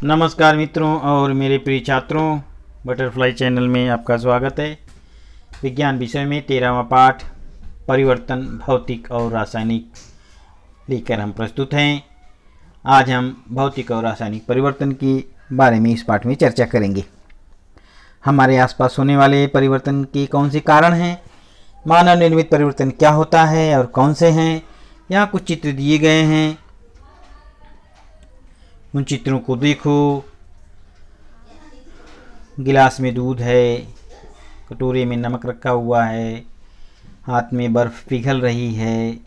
नमस्कार मित्रों और मेरे प्रिय छात्रों, बटरफ्लाई चैनल में आपका स्वागत है। विज्ञान विषय में 13वां पाठ परिवर्तन भौतिक और रासायनिक लेकर हम प्रस्तुत हैं। आज हम भौतिक और रासायनिक परिवर्तन के बारे में इस पाठ में चर्चा करेंगे। हमारे आसपास होने वाले परिवर्तन के कौन से कारण हैं, मानव निर्मित परिवर्तन क्या होता है और कौन से हैं। यहाँ कुछ चित्र दिए गए हैं, उन चित्रों को देखो। गिलास में दूध है, कटोरे में नमक रखा हुआ है, हाथ में बर्फ़ पिघल रही है,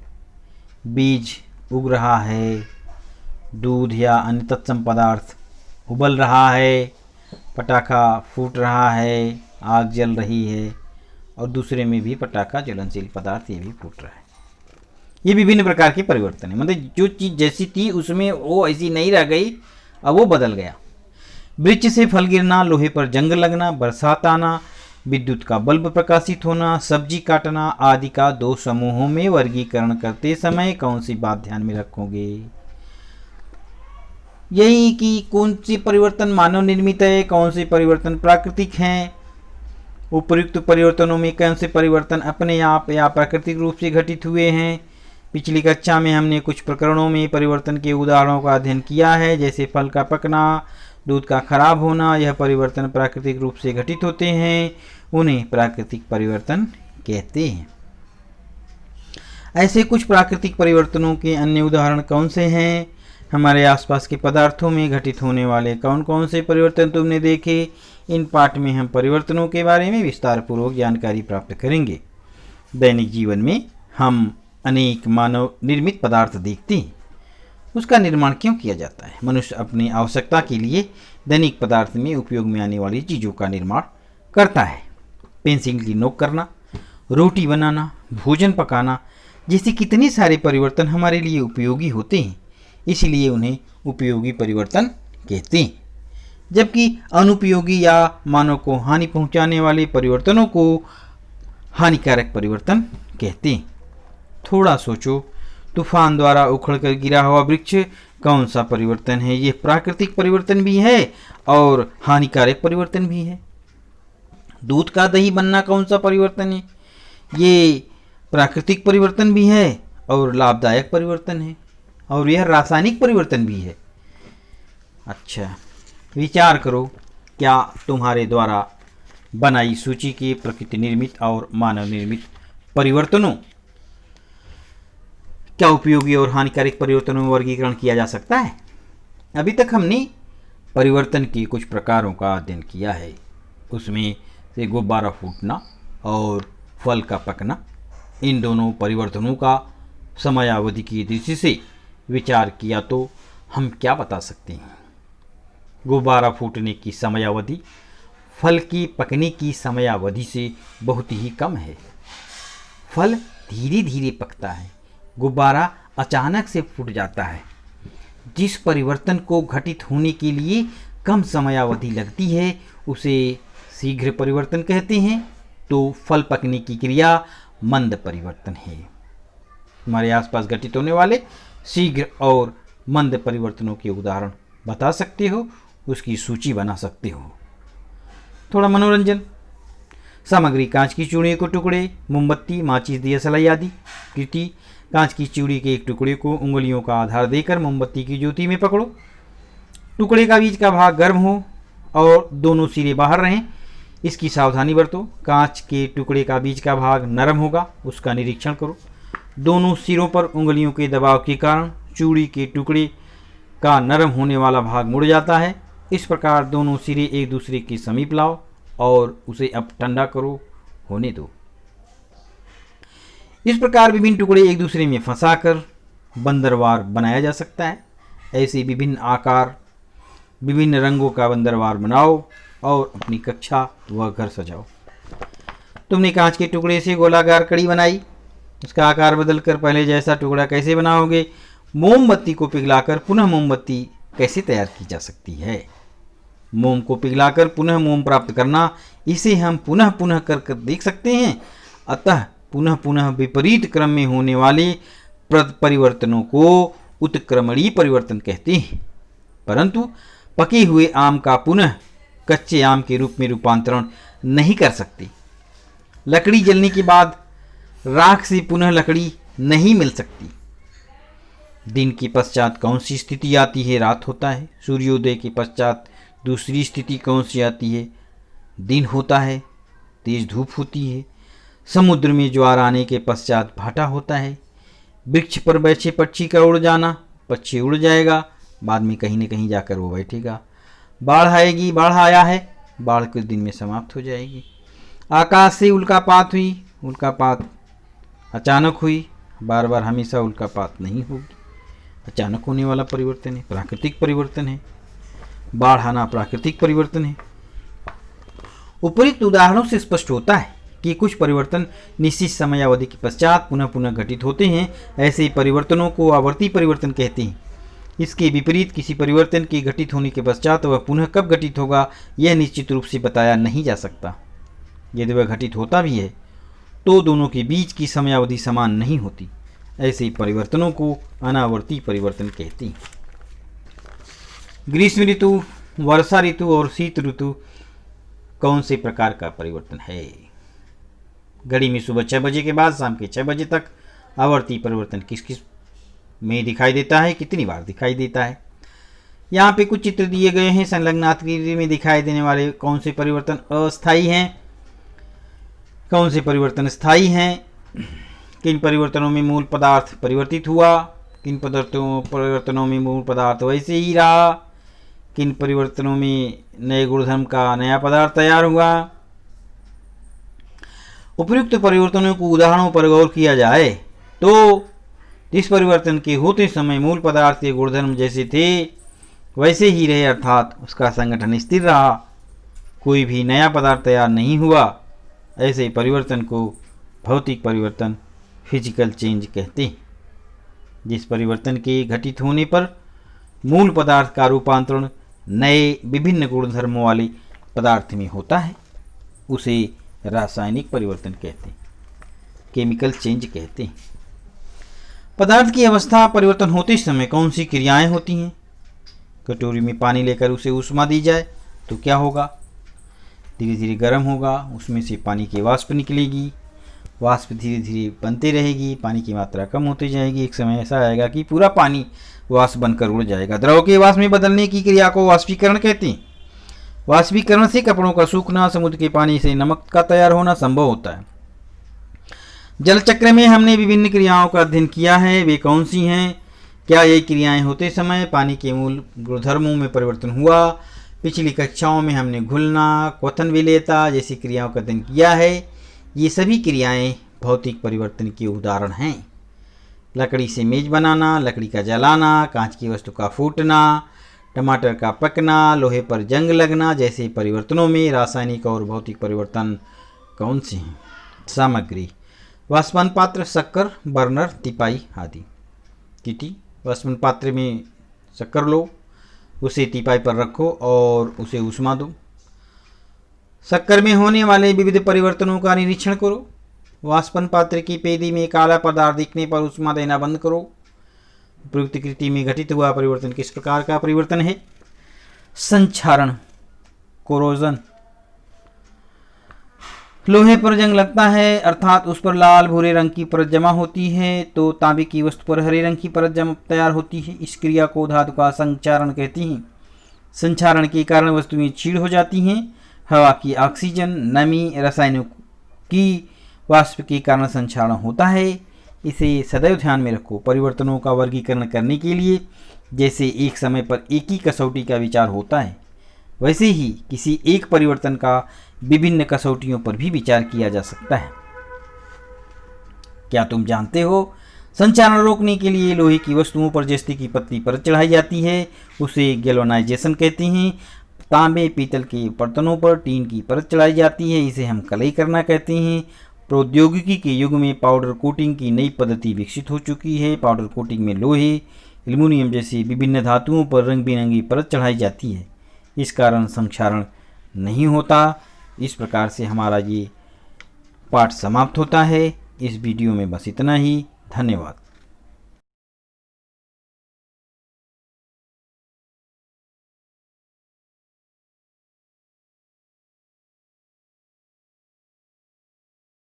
बीज उग रहा है, दूध या अन्य तत्सम पदार्थ उबल रहा है, पटाखा फूट रहा है, आग जल रही है और दूसरे में भी पटाखा ज्वलनशील पदार्थ ये भी फूट रहा है। ये विभिन्न प्रकार के परिवर्तन है। मतलब जो चीज़ जैसी थी उसमें वो ऐसी नहीं रह गई, अब वो बदल गया। वृक्ष से फल गिरना, लोहे पर जंग लगना, बरसात आना, विद्युत का बल्ब प्रकाशित होना, सब्जी काटना आदि का दो समूहों में वर्गीकरण करते समय कौन सी बात ध्यान में रखोगे? यही कि कौन सी परिवर्तन मानव निर्मित है, कौन से परिवर्तन प्राकृतिक हैं। उपर्युक्त परिवर्तनों में कौन से परिवर्तन अपने आप या प्राकृतिक रूप से घटित हुए हैं। पिछली कक्षा में हमने कुछ प्रकरणों में परिवर्तन के उदाहरणों का अध्ययन किया है, जैसे फल का पकना, दूध का खराब होना। यह परिवर्तन प्राकृतिक रूप से घटित होते हैं, उन्हें प्राकृतिक परिवर्तन कहते हैं। ऐसे कुछ प्राकृतिक परिवर्तनों के अन्य उदाहरण कौन से हैं? हमारे आसपास के पदार्थों में घटित होने वाले कौन कौन से परिवर्तन तुमने देखे? इन पाठ में हम परिवर्तनों के बारे में विस्तार पूर्वक जानकारी प्राप्त करेंगे। दैनिक जीवन में हम अनेक मानव निर्मित पदार्थ देखते हैं। उसका निर्माण क्यों किया जाता है? मनुष्य अपनी आवश्यकता के लिए दैनिक पदार्थ में उपयोग में आने वाली चीज़ों का निर्माण करता है। पेंसिल की नोक करना, रोटी बनाना, भोजन पकाना जैसे कितने सारे परिवर्तन हमारे लिए उपयोगी होते हैं, इसलिए उन्हें उपयोगी परिवर्तन कहते हैं। जबकि अनुपयोगी या मानव को हानि पहुंचाने वाले परिवर्तनों को हानिकारक परिवर्तन कहते हैं। थोड़ा सोचो, तूफान द्वारा उखड़कर गिरा हुआ वृक्ष कौन सा परिवर्तन है? ये प्राकृतिक परिवर्तन भी है और हानिकारक परिवर्तन भी है। दूध का दही बनना कौन सा परिवर्तन है? ये प्राकृतिक परिवर्तन भी है और लाभदायक परिवर्तन है, और यह रासायनिक परिवर्तन भी है। अच्छा, विचार करो, क्या तुम्हारे द्वारा बनाई सूची के प्रकृति निर्मित और मानव निर्मित परिवर्तनों क्या उपयोगी और हानिकारक परिवर्तनों में वर्गीकरण किया जा सकता है? अभी तक हमने परिवर्तन के कुछ प्रकारों का अध्ययन किया है। उसमें से गुब्बारा फूटना और फल का पकना, इन दोनों परिवर्तनों का समयावधि की दृष्टि से विचार किया तो हम क्या बता सकते हैं? गुब्बारा फूटने की समयावधि फल की पकने की समयावधि से बहुत ही कम है। फल धीरे धीरे पकता है, गुब्बारा अचानक से फूट जाता है। जिस परिवर्तन को घटित होने के लिए कम समयावधि लगती है उसे शीघ्र परिवर्तन कहते हैं, तो फल पकने की क्रिया मंद परिवर्तन है। हमारे आसपास घटित होने वाले शीघ्र और मंद परिवर्तनों के उदाहरण बता सकते हो, उसकी सूची बना सकते हो। थोड़ा मनोरंजन। सामग्री: कांच की चूड़ियों के टुकड़े, मोमबत्ती, माचिस, दियसलाई आदि। कृति: कांच की चूड़ी के एक टुकड़े को उंगलियों का आधार देकर मोमबत्ती की ज्योति में पकड़ो। टुकड़े का बीच का भाग गर्म हो और दोनों सिरे बाहर रहें, इसकी सावधानी बरतो। कांच के टुकड़े का बीच का भाग नरम होगा, उसका निरीक्षण करो। दोनों सिरों पर उंगलियों के दबाव के कारण चूड़ी के टुकड़े का नरम होने वाला भाग मुड़ जाता है। इस प्रकार दोनों सिरे एक दूसरे के समीप लाओ और उसे अब ठंडा करो, होने दो। इस प्रकार विभिन्न टुकड़े एक दूसरे में फंसाकर बंदरवार बनाया जा सकता है। ऐसे विभिन्न आकार, विभिन्न रंगों का बंदरवार बनाओ और अपनी कक्षा व घर सजाओ। तुमने कांच के टुकड़े से गोलाकार कड़ी बनाई, उसका आकार बदलकर पहले जैसा टुकड़ा कैसे बनाओगे? मोमबत्ती को पिघलाकर पुनः मोमबत्ती कैसे तैयार की जा सकती है? मोम को पिघलाकर पुनः मोम प्राप्त करना, इसे हम पुनः पुनः कर देख सकते हैं। अतः पुनः पुनः विपरीत क्रम में होने वाले परिवर्तनों को उत्क्रमणीय परिवर्तन कहते हैं। परंतु पके हुए आम का पुनः कच्चे आम के रूप में रूपांतरण नहीं कर सकती। लकड़ी जलने के बाद राख से पुनः लकड़ी नहीं मिल सकती। दिन के पश्चात कौन सी स्थिति आती है? रात होता है। सूर्योदय के पश्चात दूसरी स्थिति कौन सी आती है? दिन होता है, तेज धूप होती है। समुद्र में ज्वार आने के पश्चात भाटा होता है। वृक्ष पर बैठे पक्षी का उड़ जाना, पक्षी उड़ जाएगा, बाद में कहीं न कहीं जाकर वो बैठेगा। बाढ़ आएगी, बाढ़ आया है, बाढ़ कुछ दिन में समाप्त हो जाएगी। आकाश से उल्कापात हुई, उल्कापात अचानक हुई, बार बार हमेशा उल्कापात नहीं होगी। अचानक होने वाला परिवर्तन है, प्राकृतिक परिवर्तन है। बाढ़ आना प्राकृतिक परिवर्तन है। उपयुक्त उदाहरणों से स्पष्ट होता है कि कुछ परिवर्तन निश्चित समय अवधि के पश्चात पुनः पुनः घटित होते हैं। ऐसे परिवर्तनों को आवर्ती परिवर्तन कहते हैं। इसके विपरीत किसी परिवर्तन के घटित होने के पश्चात वह पुनः कब घटित होगा यह निश्चित रूप से बताया नहीं जा सकता। यदि वह घटित होता भी है तो दोनों के बीच की समयावधि समान नहीं होती। ऐसे परिवर्तनों को अनावर्ती परिवर्तन कहते हैं। ग्रीष्म ऋतु, वर्षा ऋतु और शीत ऋतु कौन से प्रकार का परिवर्तन है? घड़ी में सुबह 6 बजे के बाद शाम के 6 बजे तक आवर्ती परिवर्तन किस किस में दिखाई देता है, कितनी बार दिखाई देता है? यहाँ पे कुछ चित्र दिए गए हैं। संलग्न आकृति में दिखाई देने वाले कौन से परिवर्तन अस्थायी हैं, कौन से परिवर्तन स्थायी हैं? किन परिवर्तनों में मूल पदार्थ परिवर्तित हुआ, किन परिवर्तनों में मूल पदार्थ वैसे ही रहा, किन परिवर्तनों में नए गुणधर्म का नया पदार्थ तैयार हुआ। उपयुक्त परिवर्तनों को उदाहरणों पर गौर किया जाए तो जिस परिवर्तन के होते समय मूल पदार्थ के गुणधर्म जैसे थे वैसे ही रहे, अर्थात उसका संगठन स्थिर रहा, कोई भी नया पदार्थ तैयार नहीं हुआ, ऐसे परिवर्तन को भौतिक परिवर्तन फिजिकल चेंज कहते हैं। जिस परिवर्तन के घटित होने पर मूल पदार्थ का रूपांतरण नए विभिन्न गुणधर्मों वाले पदार्थ में होता है उसे रासायनिक परिवर्तन कहते हैं, केमिकल चेंज कहते हैं। पदार्थ की अवस्था परिवर्तन होते समय कौन सी क्रियाएं होती हैं? कटोरी में पानी लेकर उसे ऊष्मा दी जाए तो क्या होगा? धीरे धीरे गर्म होगा, उसमें से पानी की वाष्प निकलेगी, वाष्प धीरे धीरे बनते रहेगी, पानी की मात्रा कम होती जाएगी। एक समय ऐसा आएगा कि पूरा पानी वाष्प बनकर उड़ जाएगा। द्रव के वाष्प में बदलने की क्रिया को वाष्पीकरण कहते हैं। वाष्पीकरण से कपड़ों का सूखना, समुद्र के पानी से नमक का तैयार होना संभव होता है। जल चक्र में हमने विभिन्न क्रियाओं का अध्ययन किया है, वे कौन सी हैं? क्या ये क्रियाएं होते समय पानी के मूल गुणधर्मों में परिवर्तन हुआ? पिछली कक्षाओं में हमने घुलना, क्वथन विलेयता जैसी क्रियाओं का अध्ययन किया है। ये सभी क्रियाएं भौतिक परिवर्तन के उदाहरण हैं। लकड़ी से मेज बनाना, लकड़ी का जलाना, कांच की वस्तु का फूटना, टमाटर का पकना, लोहे पर जंग लगना जैसे परिवर्तनों में रासायनिक और भौतिक परिवर्तन कौन से हैं? सामग्री: वाष्पन पात्र, शक्कर, बर्नर, तिपाई आदि। किटी: वाष्पन पात्र में शक्कर लो, उसे तिपाई पर रखो और उसे ऊष्मा दो। शक्कर में होने वाले विविध परिवर्तनों का निरीक्षण करो। वाष्पन पात्र की पेदी में काला पदार्थ दिखने पर ऊष्मा देना बंद करो। उपयुक्त कृति में घटित हुआ परिवर्तन किस प्रकार का परिवर्तन है? संक्षारण, कोरोजन। लोहे पर जंग लगता है, अर्थात उस पर लाल भूरे रंग की परत जमा होती है तो तांबे की वस्तु पर हरे रंग की परत जमा तैयार होती है। इस क्रिया को धातु का संक्षारण कहते हैं। संक्षारण के कारण वस्तुएं क्षीण हो जाती हैं। हवा की ऑक्सीजन, नमी, रसायनों की वाष्प के कारण संक्षारण होता है। इसे सदैव ध्यान में रखो। परिवर्तनों का वर्गीकरण करने के लिए जैसे एक समय पर एक ही कसौटी का विचार होता है, वैसे ही किसी एक परिवर्तन का विभिन्न कसौटियों पर भी विचार किया जा सकता है। क्या तुम जानते हो, संक्षारण रोकने के लिए लोहे की वस्तुओं पर जस्ती की पतली परत चढ़ाई जाती है, उसे गैल्वेनाइजेशन कहते हैं। तांबे पीतल के बर्तनों पर टीन की परत चढ़ाई जाती है, इसे हम कलई करना कहते हैं। प्रौद्योगिकी के युग में पाउडर कोटिंग की नई पद्धति विकसित हो चुकी है। पाउडर कोटिंग में लोहे, एल्युमिनियम जैसी विभिन्न धातुओं पर रंग बिरंगी परत चढ़ाई जाती है, इस कारण संक्षारण नहीं होता। इस प्रकार से हमारा ये पाठ समाप्त होता है। इस वीडियो में बस इतना ही। धन्यवाद।